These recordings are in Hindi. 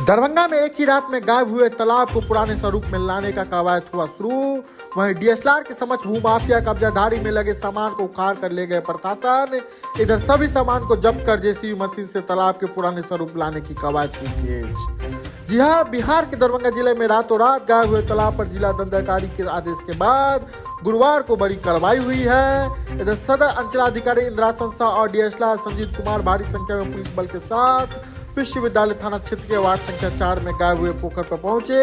दरभंगा में एक ही रात में गायब हुए तालाब को पुराने स्वरूप में लाने का कवायद हुआ शुरू। वहीं डीएसएलआर के समक्ष भूमाफिया कब्जाधारी में लगे सामान को उखाड़ कर ले गए प्रशासन। इधर सभी सामान को जब्त कर जेसीबी मशीन से तालाब के पुराने स्वरूप लाने की कवायद हुई तेज। जी हां, बिहार के दरभंगा जिले में रातों रात गायब हुए तालाब पर जिला दंडाधिकारी के आदेश के बाद गुरुवार को बड़ी कार्रवाई हुई है। इधर सदर अंचलाधिकारी इंद्रासन शाह और डीएसएलआर संजीत कुमार भारी संख्या में पुलिस बल के साथ विश्वविद्यालय थाना क्षेत्र के वार्ड संख्या 4 में गायब हुए पोखर पर पहुंचे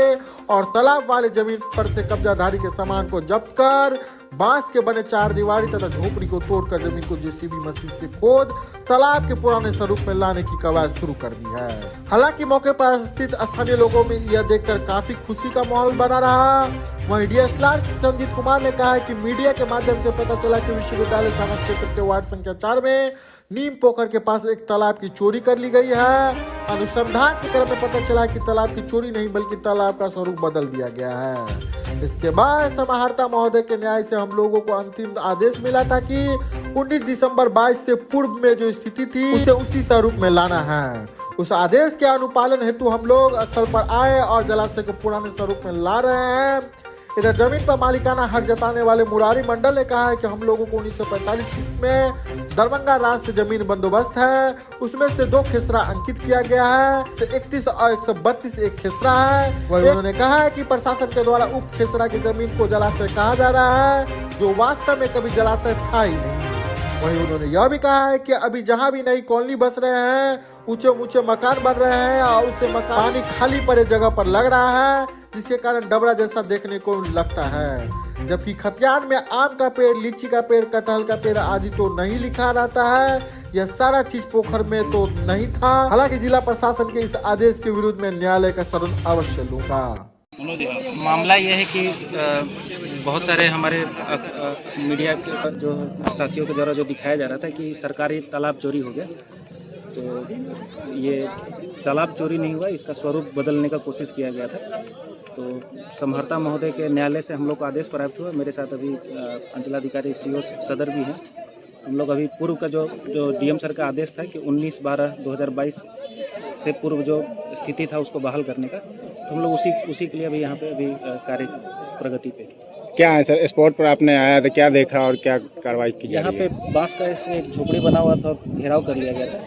और तालाब वाले जमीन पर से कब्जाधारी के सामान को जब्त कर बांस के बने 4 दीवारी तथा झोपड़ी को तोड़कर जमीन को जेसीबी मशीन से खोद तालाब के पुराने स्वरूप में लाने की कवायद शुरू कर दी है। हालांकि मौके पर स्थित स्थानीय लोगों में यह देखकर काफी खुशी का माहौल बना रहा। वहीं डीएसएलआर संजीत कुमार ने कहा है कि मीडिया के माध्यम से पता चला कि विश्वविद्यालय थाना क्षेत्र के वार्ड संख्या 4 में नीम पोखर के पास एक तालाब की चोरी कर ली गई है। अनुसंधान के क्रम में पता चला कि तालाब की चोरी नहीं बल्कि तालाब का स्वरूप बदल दिया गया है। इसके बाद समाहर्ता महोदय के न्याय से हम लोगों को अंतिम आदेश मिला था कि 19 दिसंबर 22 से पूर्व में जो स्थिति थी उसे उसी स्वरूप में लाना है। उस आदेश के अनुपालन हेतु हम लोग स्थल पर आए और जलाशय को पुराने स्वरूप में ला रहे हैं। इधर जमीन पर मालिकाना हक जताने वाले मुरारी मंडल ने कहा है कि हम लोगों को 1945 में दरभंगा राज से जमीन बंदोबस्त है, उसमें से 2 खेसरा अंकित किया गया है, 31 और 132 एक खेसरा है। वही उन्होंने कहा है कि प्रशासन के द्वारा उप खेसरा की जमीन को जलाशय कहा जा रहा है, जो वास्तव में कभी जलाशय था ही नहीं। वहीं उन्होंने यह भी कहा है कि अभी जहां भी नई कॉलोनी बस रहे हैं, ऊंचे ऊंचे मकान बन रहे हैं और उसे मकान पानी खाली पड़े जगह पर लग रहा है, जिसके कारण डबरा जैसा देखने को लगता है। जबकि खतियान में आम का पेड़, लीची का पेड़, कटहल का पेड़ आदि तो नहीं लिखा रहता है। यह सारा चीज पोखर में तो नहीं था। हालांकि जिला प्रशासन के इस आदेश के विरुद्ध में न्यायालय का शरण अवश्य लूंगा। मामला यह है कि बहुत सारे हमारे मीडिया के जो साथियों के द्वारा जो दिखाया जा रहा था कि सरकारी तालाब चोरी हो गया, तो ये तालाब चोरी नहीं हुआ, इसका स्वरूप बदलने का कोशिश किया गया था। तो समहर्ता महोदय के न्यायालय से हम लोग को आदेश प्राप्त हुआ। मेरे साथ अभी अंचलाधिकारी सीओ सदर भी हैं। हम लोग अभी पूर्व का जो डीएम सर का आदेश था कि 19/12/2022 से पूर्व जो स्थिति था उसको बहाल करने का, तो हम लोग उसी के लिए अभी यहाँ पे अभी कार्य प्रगति पे। क्या है सर, स्पॉट पर आपने आया था, क्या देखा और क्या कार्रवाई की? यहाँ पे बांस का ऐसे एक झोपड़ी बना हुआ था, घेराव कर लिया गया था,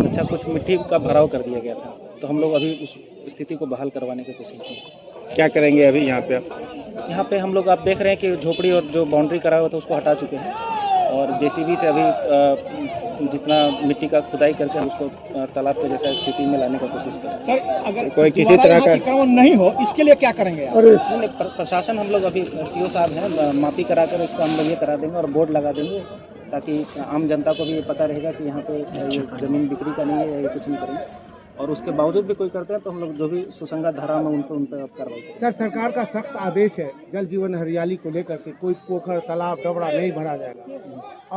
अच्छा कुछ मिट्टी का भराव कर दिया गया था। तो हम लोग अभी उस स्थिति को बहाल करवाने की कोशिश की। क्या करेंगे अभी यहाँ पे यहाँ पे हम लोग आप देख रहे हैं कि झोपड़ी और जो बाउंड्री करा हुआ था उसको हटा चुके हैं और जेसीबी से अभी जितना मिट्टी का खुदाई करके हम उसको तालाब के जैसा स्थिति में लाने का कोशिश करें। सर, अगर कोई किसी तरह का अतिक्रमण नहीं हो, इसके लिए क्या करेंगे आप? प्रशासन हम लोग अभी सीओ साहब हैं, मापी करा कर उसको हम लोग ये करा देंगे और बोर्ड लगा देंगे ताकि आम जनता को भी ये पता रहेगा कि यहाँ पे ये ज़मीन बिक्री का नहीं है, ये कुछ नहीं करेंगे। और उसके बावजूद भी कोई करते हैं तो हम लोग जो भी सुसंगत धारा में उन पर कार्रवाई करें। सर, सरकार का सख्त आदेश है जल जीवन हरियाली को लेकर के कोई पोखर, तालाब, डबरा नहीं भरा जाएगा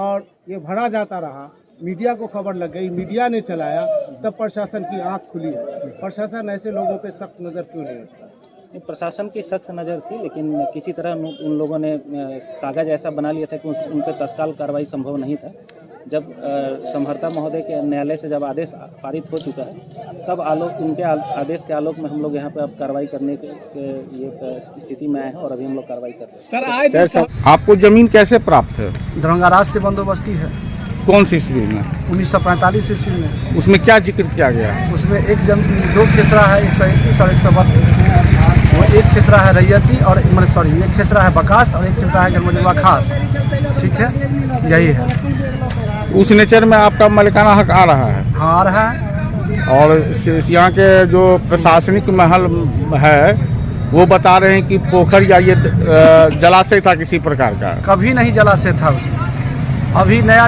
और ये भरा जाता रहा। मीडिया को खबर लग गई, मीडिया ने चलाया, तब प्रशासन की आंख खुली है। प्रशासन ऐसे लोगों पे सख्त नज़र क्यों नहीं रखता? प्रशासन की सख्त नज़र थी, लेकिन किसी तरह उन लोगों ने कागज़ ऐसा बना लिया था कि उन पर तत्काल कार्रवाई संभव नहीं था। जब समहर्ता महोदय के न्यायालय से जब आदेश पारित हो चुका है, तब उनके आदेश के आलोक में हम लोग यहाँ पे अब कार्रवाई करने के ये स्थिति में आए हैं और अभी हम लोग कार्रवाई कर रहे हैं। सर, आपको जमीन कैसे प्राप्त है? दरभंगा राज से बंदोबस्ती है। कौन सी ईस्वी में? 1945 ईस्वी में। उसमें क्या जिक्र किया गया? उसमें एक 2 खेसरा है, 131 और 132। वो एक खेसरा है रैयती और एक खेसरा है बकास्त और एक खेसरा है जन्मदिनवा खास। ठीक है, यही है। उस नेचर में आपका मालिकाना हक आ रहा है? हाँ, आ रहा है। और यहाँ के जो प्रशासनिक महल है वो बता रहे हैं कि पोखर या ये जलाशय था किसी प्रकार का? कभी नहीं जलाशय था उसमें। अभी नया